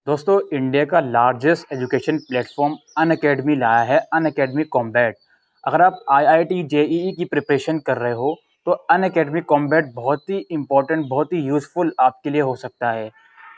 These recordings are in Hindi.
दोस्तों, इंडिया का लार्जेस्ट एजुकेशन प्लेटफॉर्म अनअकैडमी लाया है अनअकैडमी कॉम्बैट। अगर आप आईआईटी जेईई की प्रिपरेशन कर रहे हो तो अनअकैडमी कॉम्बैट बहुत ही इम्पोर्टेंट, बहुत ही यूज़फुल आपके लिए हो सकता है।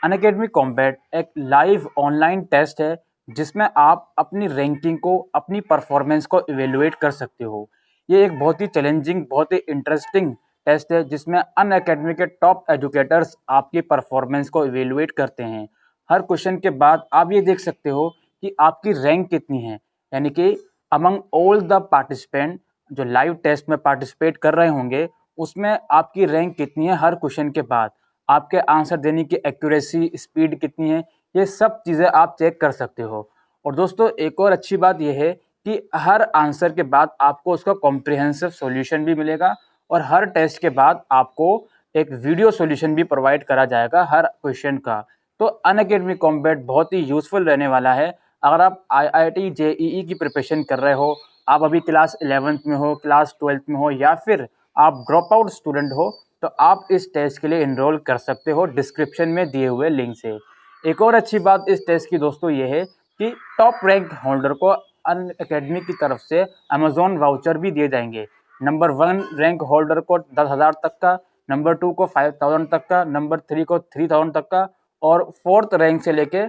अनअकैडमी कॉम्बैट एक लाइव ऑनलाइन टेस्ट है जिसमें आप अपनी रैंकिंग को, अपनी परफॉर्मेंस को इवेलुएट कर सकते हो। ये एक बहुत ही चैलेंजिंग, बहुत ही इंटरेस्टिंग टेस्ट है जिसमें अनअकैडमी के टॉप एजुकेटर्स आपकी परफॉर्मेंस को इवेलुएट करते हैं। हर क्वेश्चन के बाद आप ये देख सकते हो कि आपकी रैंक कितनी है, यानी कि अमंग ऑल द पार्टिसिपेंट जो लाइव टेस्ट में पार्टिसिपेट कर रहे होंगे उसमें आपकी रैंक कितनी है। हर क्वेश्चन के बाद आपके आंसर देने की एक्यूरेसी, स्पीड कितनी है, ये सब चीज़ें आप चेक कर सकते हो। और दोस्तों, एक और अच्छी बात यह है कि हर आंसर के बाद आपको उसका कॉम्प्रिहेंसिव सॉल्यूशन भी मिलेगा और हर टेस्ट के बाद आपको एक वीडियो सॉल्यूशन भी प्रोवाइड करा जाएगा हर क्वेश्चन का। तो अनअकैडमी कॉम्बैट बहुत ही यूज़फुल रहने वाला है। अगर आप आईआईटी जेईई की प्रिपरेशन कर रहे हो, आप अभी क्लास 11th में हो, क्लास 12th में हो, या फिर आप ड्रॉप आउट स्टूडेंट हो, तो आप इस टेस्ट के लिए इनरोल कर सकते हो डिस्क्रिप्शन में दिए हुए लिंक से। एक और अच्छी बात इस टेस्ट की दोस्तों ये है कि टॉप रैंक होल्डर को अनअकैडमी की तरफ से अमेजोन वाउचर भी दिए जाएंगे। नंबर 1 रैंक होल्डर को 10,000 तक का, नंबर 2 को 5,000 तक का, नंबर 3 को 3,000 तक का, और 4th रैंक से लेके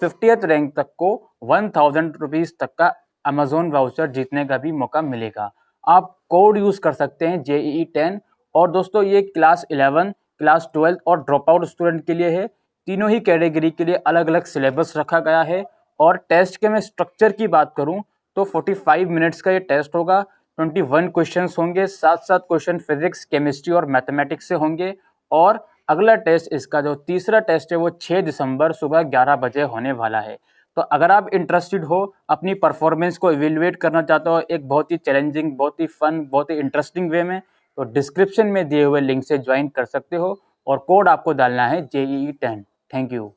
50th रैंक तक को 1,000 रुपीज़ तक का अमेजोन वाउचर जीतने का भी मौका मिलेगा। आप कोड यूज़ कर सकते हैं जेईई 10। और दोस्तों, ये क्लास 11, क्लास 12 और ड्रॉप आउट स्टूडेंट के लिए है। तीनों ही कैटेगरी के लिए अलग अलग सिलेबस रखा गया है। और टेस्ट के मैं स्ट्रक्चर की बात करूं तो 45 मिनट्स का ये टेस्ट होगा। 21 क्वेश्चंस होंगे, 7 क्वेश्चन फिजिक्स, केमिस्ट्री और मैथमेटिक्स से होंगे। और अगला टेस्ट, इसका जो तीसरा टेस्ट है वो 6 दिसंबर सुबह 11 बजे होने वाला है। तो अगर आप इंटरेस्टेड हो, अपनी परफॉर्मेंस को इवेलुएट करना चाहते हो एक बहुत ही चैलेंजिंग, बहुत ही फन, बहुत ही इंटरेस्टिंग वे में, तो डिस्क्रिप्शन में दिए हुए लिंक से ज्वाइन कर सकते हो और कोड आपको डालना है JEE 10। Thank you.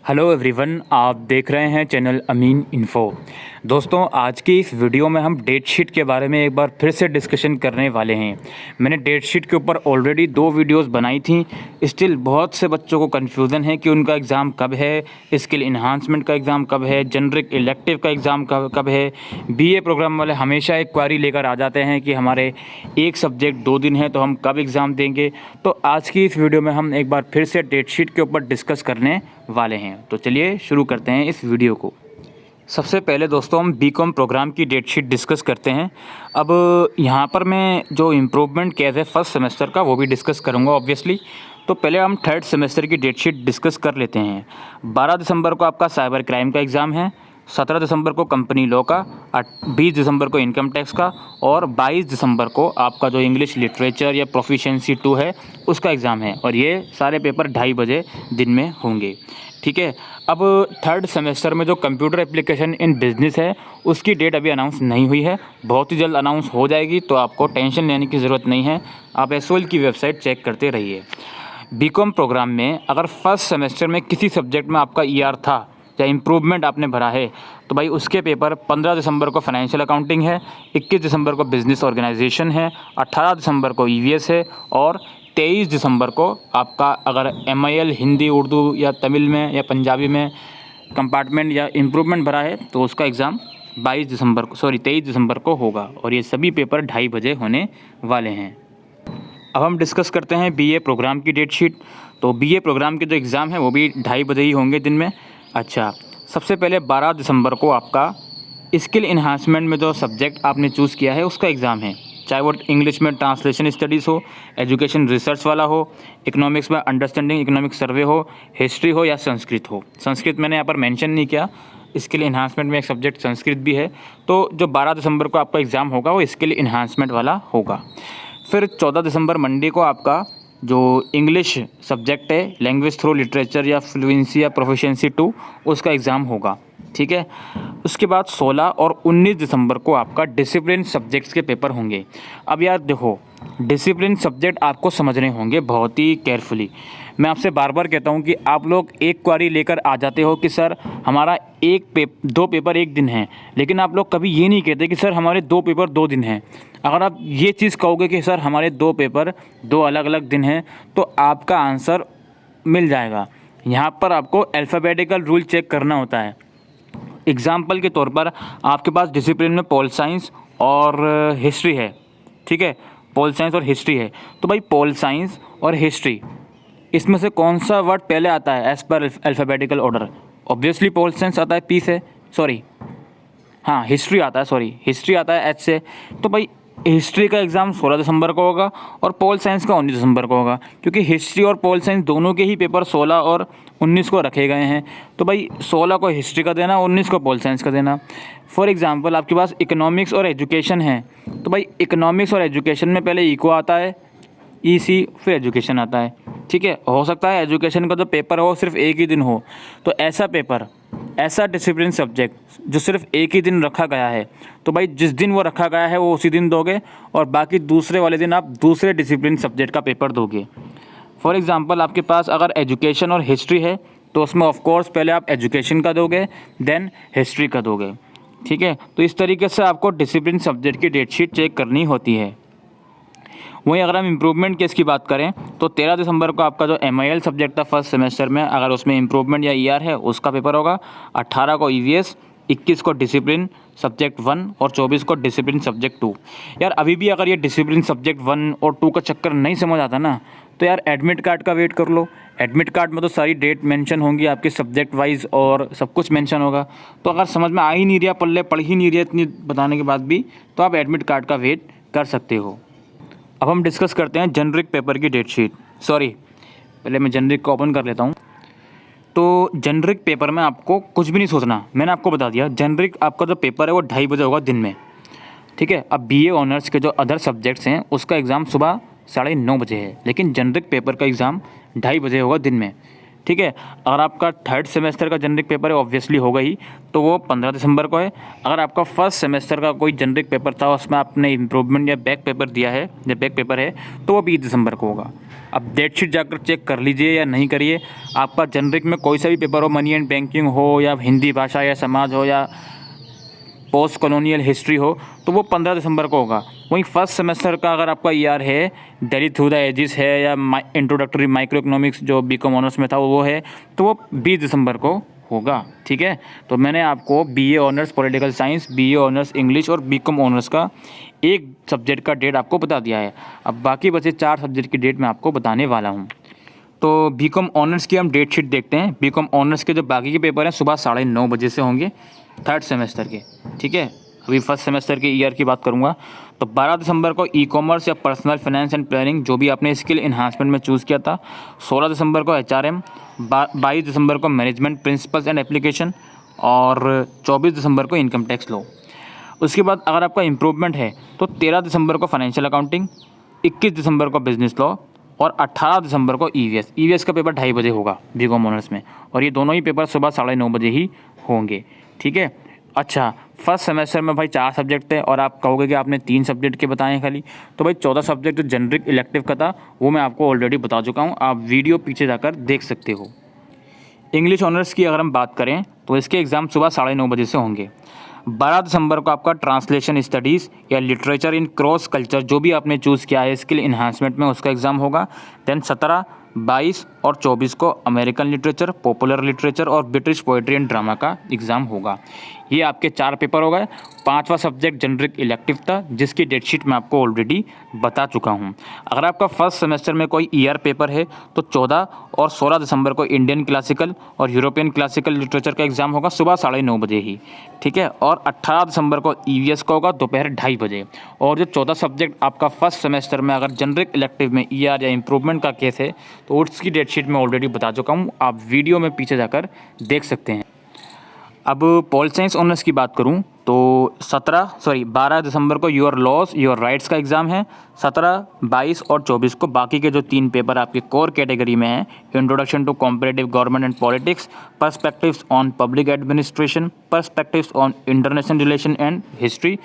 Hello everyone, आप देख रहे हैं चैनल अमीन इन्फो। दोस्तों, आज की इस वीडियो में हम डेट शीट के बारे में एक बार फिर से डिस्कशन करने वाले हैं। मैंने डेट शीट के ऊपर ऑलरेडी 2 वीडियोस बनाई थी। स्टिल बहुत से बच्चों को कन्फ्यूज़न है कि उनका एग्ज़ाम कब है, स्किल इन्हांसमेंट का एग्ज़ाम कब है, जनरिक इलेक्टिव का एग्ज़ाम कब है। बीए प्रोग्राम वाले हमेशा एक क्वारी लेकर आ जाते हैं कि हमारे एक सब्जेक्ट 2 दिन है तो हम कब एग्ज़ाम देंगे। तो आज की इस वीडियो में हम एक बार फिर से डेट शीट के ऊपर डिस्कस करने वाले हैं। तो चलिए शुरू करते हैं इस वीडियो को। सबसे पहले दोस्तों, हम बीकॉम प्रोग्राम की डेट शीट डिस्कस करते हैं। अब यहाँ पर मैं जो इम्प्रूवमेंट केस है फर्स्ट सेमेस्टर का वो भी डिस्कस करूँगा ऑब्वियसली। तो पहले हम थर्ड सेमेस्टर की डेट शीट डिस्कस कर लेते हैं। 12 दिसंबर को आपका साइबर क्राइम का एग्ज़ाम है, 17 दिसंबर को कंपनी लॉ का, 20 दिसंबर को इनकम टैक्स का, और 22 दिसंबर को आपका जो इंग्लिश लिटरेचर या प्रोफिशिएंसी 2 है उसका एग्ज़ाम है। और ये सारे पेपर 2:30 बजे दिन में होंगे। ठीक है। अब थर्ड सेमेस्टर में जो कंप्यूटर एप्लीकेशन इन बिज़नेस है उसकी डेट अभी अनाउंस नहीं हुई है, बहुत ही जल्द अनाउंस हो जाएगी, तो आपको टेंशन लेने की ज़रूरत नहीं है। आप एसओएल की वेबसाइट चेक करते रहिए। बीकॉम प्रोग्राम में अगर फर्स्ट सेमेस्टर में किसी सब्जेक्ट में आपका ईआर था या इम्प्रूवमेंट आपने भरा है तो भाई उसके पेपर 15 दिसंबर को फाइनेंशियल अकाउंटिंग है, 21 दिसंबर को बिज़नेस ऑर्गेनाइजेशन है, 18 दिसंबर को ईवीएस है, और 23 दिसंबर को आपका अगर एमआईएल हिंदी, उर्दू या तमिल में या पंजाबी में कंपार्टमेंट या इम्प्रूवमेंट भरा है तो उसका एग्ज़ाम 23 दिसंबर को होगा। और ये सभी पेपर 2:30 बजे होने वाले हैं। अब हम डिस्कस करते हैं बीए प्रोग्राम की डेट शीट। तो बीए प्रोग्राम के जो एग्ज़ाम है वो भी 2:30 बजे ही होंगे दिन में। अच्छा, सबसे पहले 12 दिसंबर को आपका स्किल इन्हांसमेंट में जो सब्जेक्ट आपने चूज़ किया है उसका एग्ज़ाम है, चाहे वो इंग्लिश में ट्रांसलेशन स्टडीज़ हो, एजुकेशन रिसर्च वाला हो, इकोनॉमिक्स में अंडरस्टैंडिंग इकोनॉमिक सर्वे हो, हिस्ट्री हो या संस्कृत हो। संस्कृत मैंने यहाँ पर मेंशन नहीं किया, स्किल इन्हांसमेंट में एक सब्जेक्ट संस्कृत भी है। तो जो 12 दिसंबर को आपका एग्ज़ाम होगा वो स्किल इन्हांसमेंट वाला होगा। फिर 14 दिसंबर मंडे को आपका जो इंग्लिश सब्जेक्ट है, लैंग्वेज थ्रू लिटरेचर या फ्लुएंसी या प्रोफिशिएंसी 2, उसका एग्ज़ाम होगा। ठीक है। उसके बाद 16 और 19 दिसंबर को आपका डिसिप्लिन सब्जेक्ट्स के पेपर होंगे। अब यार देखो, डिसिप्लिन सब्जेक्ट आपको समझने होंगे बहुत ही केयरफुली। मैं आपसे बार बार कहता हूँ कि आप लोग एक क्वारी लेकर आ जाते हो कि सर हमारा 2 पेपर एक दिन है, लेकिन आप लोग कभी ये नहीं कहते कि सर हमारे 2 पेपर 2 दिन हैं। अगर आप ये चीज़ कहोगे कि सर हमारे 2 पेपर 2 अलग अलग दिन हैं तो आपका आंसर मिल जाएगा। यहाँ पर आपको अल्फ़ाबेटिकल रूल चेक करना होता है। एग्ज़ाम्पल के तौर पर आपके पास डिसिप्लिन में पॉल साइंस और हिस्ट्री है, ठीक है, पॉल साइंस और हिस्ट्री है। तो भाई पॉल साइंस और हिस्ट्री, इसमें से कौन सा वर्ड पहले आता है as per alphabetical order? Obviously pol science आता है पी से, सॉरी हाँ हिस्ट्री आता है, सॉरी हिस्ट्री आता है एच से। तो भाई हिस्ट्री का एग्ज़ाम 16 दिसंबर को होगा और पॉल साइंस का 19 दिसंबर को होगा, क्योंकि हिस्ट्री और पॉल साइंस दोनों के ही पेपर 16 और 19 को रखे गए हैं। तो भाई 16 को हिस्ट्री का देना, 19 को पॉल साइंस का देना। फॉर एग्ज़ाम्पल आपके पास इकोनॉमिक्स और एजुकेशन है, तो भाई इकोनॉमिक्स और एजुकेशन में पहले इको आता है, ईसी, फिर एजुकेशन आता है, ठीक है। हो सकता है एजुकेशन का जो पेपर हो सिर्फ एक ही दिन हो, तो ऐसा पेपर, ऐसा डिसिप्लिन सब्जेक्ट जो सिर्फ एक ही दिन रखा गया है, तो भाई जिस दिन वो रखा गया है वो उसी दिन दोगे और बाकी दूसरे वाले दिन आप दूसरे डिसिप्लिन सब्जेक्ट का पेपर दोगे। फॉर एग्ज़ाम्पल आपके पास अगर एजुकेशन और हिस्ट्री है तो उसमें ऑफ कोर्स पहले आप एजुकेशन का दोगे, देन हिस्ट्री का दोगे, ठीक है। तो इस तरीके से आपको डिसिप्लिन सब्जेक्ट की डेटशीट चेक करनी होती है। वहीं अगर हम इम्प्रूवमेंट केस की बात करें तो 13 दिसंबर को आपका जो MIL सब्जेक्ट था फर्स्ट सेमेस्टर में, अगर उसमें इम्प्रूवमेंट या ER है उसका पेपर होगा। 18 को EVS, 21 को डिसिप्लिन सब्जेक्ट 1 और 24 को डिसिप्लिन सब्जेक्ट 2। यार अभी भी अगर ये डिसिप्लिन सब्जेक्ट 1 और 2 का चक्कर नहीं समझ आता ना, तो यार एडमिट कार्ड का वेट कर लो। एडमिट कार्ड में तो सारी डेट मेंशन होंगी आपके सब्जेक्ट वाइज और सब कुछ मेंशन होगा। तो अगर समझ में आ ही नहीं रहा, पढ़ ही नहीं रहा इतनी बताने के बाद भी, तो आप एडमिट कार्ड का वेट कर सकते हो। अब हम डिस्कस करते हैं जेनरिक पेपर की डेटशीट। सॉरी, पहले मैं जेनरिक को ओपन कर लेता हूँ। तो जेनरिक पेपर में आपको कुछ भी नहीं सोचना, मैंने आपको बता दिया। जेनरिक आपका जो पेपर है वो 2:30 बजे होगा दिन में, ठीक है। अब BA ऑनर्स के जो अदर सब्जेक्ट्स हैं उसका एग्ज़ाम सुबह 9:30 बजे है, लेकिन जेनरिक पेपर का एग्ज़ाम 2:30 बजे होगा दिन में, ठीक है। अगर आपका 3rd सेमेस्टर का जेनरिक पेपर है ऑब्वियसली होगा ही, तो वो 15 दिसंबर को है। अगर आपका फर्स्ट सेमेस्टर का कोई जेनरिक पेपर था उसमें आपने इम्प्रूवमेंट या बैक पेपर दिया है, या बैक पेपर है, तो वो 20 दिसंबर को होगा। अब डेटशीट जाकर चेक कर लीजिए या नहीं करिए। आपका जेनरिक में कोई सा भी पेपर हो, मनी एंड बैंकिंग हो या हिंदी भाषा या समाज हो या पोस्ट कॉलोनियल हिस्ट्री हो, तो वो 15 दिसंबर को होगा। वहीं फर्स्ट सेमेस्टर का अगर आपका ER है, दिल्ली थ्रू द एजिस है, या इंट्रोडक्टरी माइक्रो इकोनॉमिक्स जो BCom ऑनर्स में था वो है, तो वो 20 दिसंबर को होगा, ठीक है। तो मैंने आपको BA honours political science, BA honours English और BCom ऑनर्स का एक सब्जेक्ट का डेट आपको बता दिया है। अब बाकी बचे 4 सब्जेक्ट की डेट मैं आपको बताने वाला हूँ। तो BCom ऑनर्स की हम डेट शीट देखते हैं। BCom ऑनर्स के जो बाकी के पेपर हैं सुबह 9:30 बजे से होंगे 3rd सेमेस्टर के, ठीक है। अभी फर्स्ट सेमेस्टर के ER की बात करूँगा तो 12 दिसंबर को ई-कॉमर्स या पर्सनल फाइनेंस एंड प्लानिंग जो भी आपने स्किल इन्हांसमेंट में चूज़ किया था। 16 दिसंबर को HRM, 22 दिसंबर को मैनेजमेंट प्रिंसिपल्स एंड एप्लीकेशन और 24 दिसंबर को इनकम टैक्स लॉ। उसके बाद अगर आपका इम्प्रूवमेंट है तो 13 दिसंबर को फाइनेंशियल अकाउंटिंग, 21 दिसंबर को बिजनेस लॉ और 18 दिसंबर को EVS का पेपर 2:30 बजे होगा BCom ऑनर्स में, और ये दोनों ही पेपर सुबह 9:30 बजे ही होंगे, ठीक है। अच्छा, फर्स्ट सेमेस्टर में भाई 4 सब्जेक्ट थे और आप कहोगे कि आपने 3 सब्जेक्ट के बताए हैं खाली, तो भाई 14 सब्जेक्ट जो जेनरिक इलेक्टिव का था वो मैं आपको ऑलरेडी बता चुका हूँ, आप वीडियो पीछे जाकर देख सकते हो। इंग्लिश ऑनर्स की अगर हम बात करें तो इसके एग्ज़ाम सुबह 9:30 बजे से होंगे। 12 दिसंबर को आपका ट्रांसलेशन स्टडीज़ या लिटरेचर इन क्रॉस कल्चर जो भी आपने चूज़ किया है स्किल इन्हांसमेंट में उसका एग्ज़ाम होगा। देन 17, 22 और 24 को अमेरिकन लिटरेचर, पॉपुलर लिटरेचर और ब्रिटिश पोइट्री एंड ड्रामा का एग्ज़ाम होगा। ये आपके 4 पेपर हो गए। 5वां सब्जेक्ट जेनरिक इलेक्टिव था जिसकी डेटशीट मैं आपको ऑलरेडी बता चुका हूँ। अगर आपका फर्स्ट सेमेस्टर में कोई ER पेपर है तो 14 और 16 दिसंबर को इंडियन क्लासिकल और यूरोपियन क्लासिकल लिटरेचर का एग्ज़ाम होगा सुबह 9:30 बजे ही, ठीक है। और 18 दिसंबर को EVS का होगा दोपहर 2:30 बजे। और जो 14 सब्जेक्ट आपका फर्स्ट सेमेस्टर में अगर जेनरिक इलेक्टिव में ER या इम्प्रूवमेंट का केस है तो उसकी डेटशीट मैं ऑलरेडी बता चुका हूँ, आप वीडियो में पीछे जाकर देख सकते हैं। अब पॉल साइंस ऑनर्स की बात करूं तो 12 दिसंबर को योर लॉस योर राइट्स का एग्ज़ाम है। 17, 22 और 24 को बाकी के जो 3 पेपर आपके कोर कैटेगरी में हैं, introduction to competitive government and politics, perspectives on public administration, perspectives on international relation and history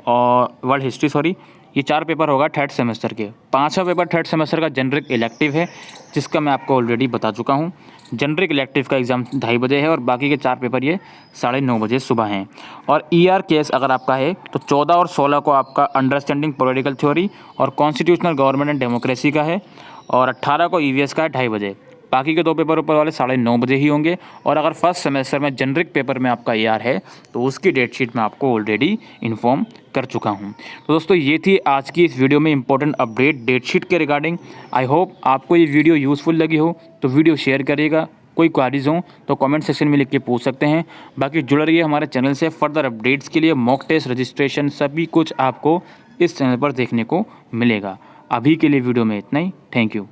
और वर्ल्ड हिस्ट्री, ये 4 पेपर होगा 3rd सेमेस्टर के। 5वां पेपर 3rd सेमेस्टर का जेनरिक इलेक्टिव है जिसका मैं आपको ऑलरेडी बता चुका हूँ। जेनरिक इलेक्टिव का एग्ज़ाम 2:30 बजे है और बाकी के 4 पेपर ये 9:30 बजे सुबह हैं। और ER केस अगर आपका है तो 14 और 16 को आपका अंडरस्टैंडिंग पॉलिटिकल थ्योरी और कॉन्स्टिट्यूशनल गवर्नमेंट एंड डेमोक्रेसी का है और 18 को EVS का है 2:30 बजे। बाकी के 2 पेपर ऊपर वाले 9:30 बजे ही होंगे। और अगर फर्स्ट सेमेस्टर में जेनरिक पेपर में आपका AR है तो उसकी डेट शीट मैं आपको ऑलरेडी इन्फॉर्म कर चुका हूं। तो दोस्तों ये थी आज की इस वीडियो में इंपॉर्टेंट अपडेट डेट शीट के रिगार्डिंग। आई होप आपको ये वीडियो यूज़फुल लगी हो, तो वीडियो शेयर करिएगा। कोई क्वारीज हो तो कमेंट सेक्शन में लिख के पूछ सकते हैं। बाकी जुड़ रहिए हमारे चैनल से फर्दर अपडेट्स के लिए। मॉक टेस्ट, रजिस्ट्रेशन सभी कुछ आपको इस चैनल पर देखने को मिलेगा। अभी के लिए वीडियो में इतना ही। Thank you.